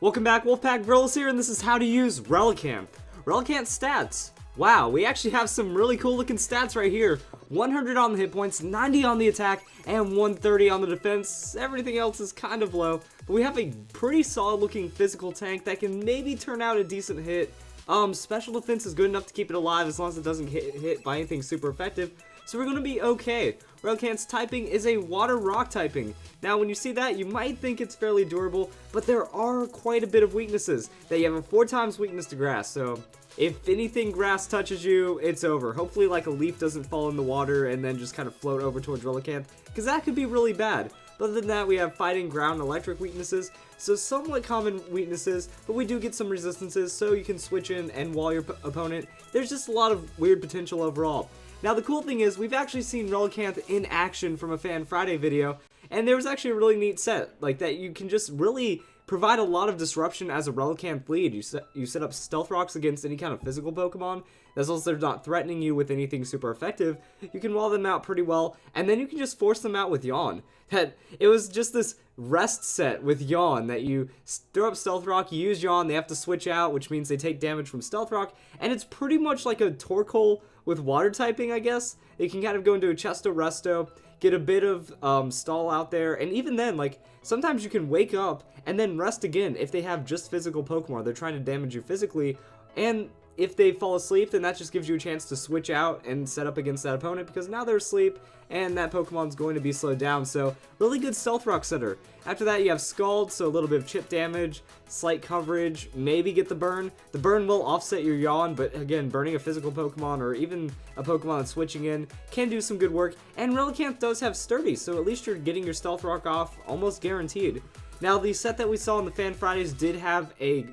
Welcome back, Wolfpack Brills here, and this is how to use Relicanth. Relicanth stats. Wow, we actually have some really cool looking stats right here. 100 on the hit points, 90 on the attack, and 130 on the defense. Everything else is kind of low, but we have a pretty solid looking physical tank that can maybe turn out a decent hit. Special defense is good enough to keep it alive as long as it doesn't get hit by anything super effective. So we're going to be okay. Relicanth's typing is a water rock typing. Now when you see that, you might think it's fairly durable, but there are quite a bit of weaknesses. That you have a 4 times weakness to grass, so if anything grass touches you, it's over. Hopefully like a leaf doesn't fall in the water and then just kind of float over towards Relicanth, because that could be really bad. But other than that, we have fighting, ground, and electric weaknesses, so somewhat common weaknesses, but we do get some resistances, so you can switch in and wall your opponent. There's just a lot of weird potential overall. Now the cool thing is, we've actually seen Relicanth in action from a Fan Friday video, and there was actually a really neat set, like that you can just really provide a lot of disruption as a Relicanth lead. You set up Stealth Rocks against any kind of physical Pokemon, as long as they're not threatening you with anything super effective, you can wall them out pretty well, and then you can just force them out with Yawn. It was just this rest set with Yawn, that you throw up Stealth Rock, you use Yawn, they have to switch out, which means they take damage from Stealth Rock, and it's pretty much like a Torkoal with water typing, I guess. It can kind of go into a Chesto Resto, get a bit of stall out there, and even then, like, sometimes you can wake up and then rest again if they have just physical Pokemon. They're trying to damage you physically, and if they fall asleep, then that just gives you a chance to switch out and set up against that opponent, because now they're asleep and that Pokemon's going to be slowed down. So really good Stealth Rock setter. After that you have Scald, so a little bit of chip damage, slight coverage, maybe get the burn. The burn will offset your Yawn, but again, burning a physical Pokemon or even a Pokemon that's switching in can do some good work. And Relicanth does have Sturdy, so at least you're getting your Stealth Rock off almost guaranteed. Now the set that we saw on the Fan Fridays did have a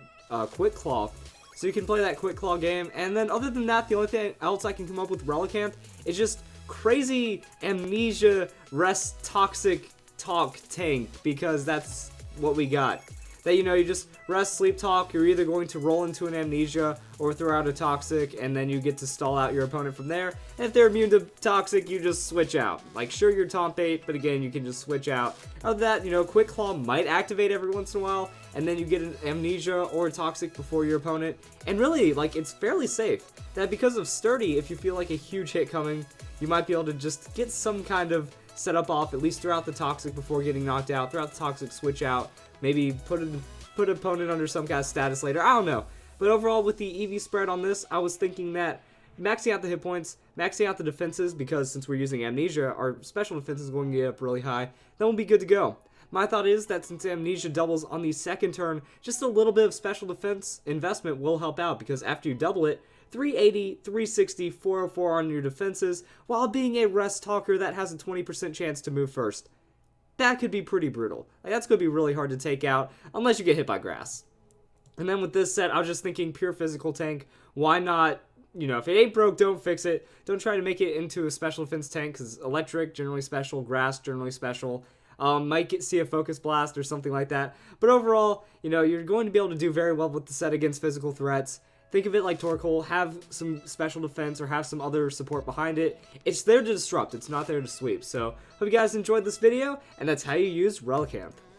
Quick Claw, so you can play that Quick Claw game, and then other than that, the only thing else I can come up with Relicanth is just crazy amnesia rest toxic talk tank, because that's what we got. That, you know, you just rest, sleep, talk, you're either going to roll into an amnesia or throw out a toxic, and then you get to stall out your opponent from there. And if they're immune to toxic, you just switch out. Like, sure, you're taunt bait, but again, you can just switch out. Other than that, you know, Quick Claw might activate every once in a while, and then you get an amnesia or a toxic before your opponent. And really, like, it's fairly safe. That because of Sturdy, if you feel like a huge hit coming, you might be able to just get some kind of setup off, at least throughout the toxic before getting knocked out, throughout the toxic switch out, maybe put opponent under some kind of status later, I don't know. But overall, with the EV spread on this, I was thinking that maxing out the hit points, maxing out the defenses, because since we're using Amnesia, our special defense is going to get up really high, then we'll be good to go. My thought is that since Amnesia doubles on the second turn, just a little bit of special defense investment will help out, because after you double it, 380, 360, 404 on your defenses, while being a rest talker that has a 20% chance to move first. That could be pretty brutal. Like, that's going to be really hard to take out, unless you get hit by grass. And then with this set, I was just thinking pure physical tank. Why not, you know, if it ain't broke, don't fix it. Don't try to make it into a special defense tank, because electric, generally special, grass, generally special. Might see a focus blast or something like that. But overall, you know, you're going to be able to do very well with the set against physical threats. Think of it like Torkoal, have some special defense or have some other support behind it. It's there to disrupt, it's not there to sweep. So, hope you guys enjoyed this video, and that's how you use Relicanth.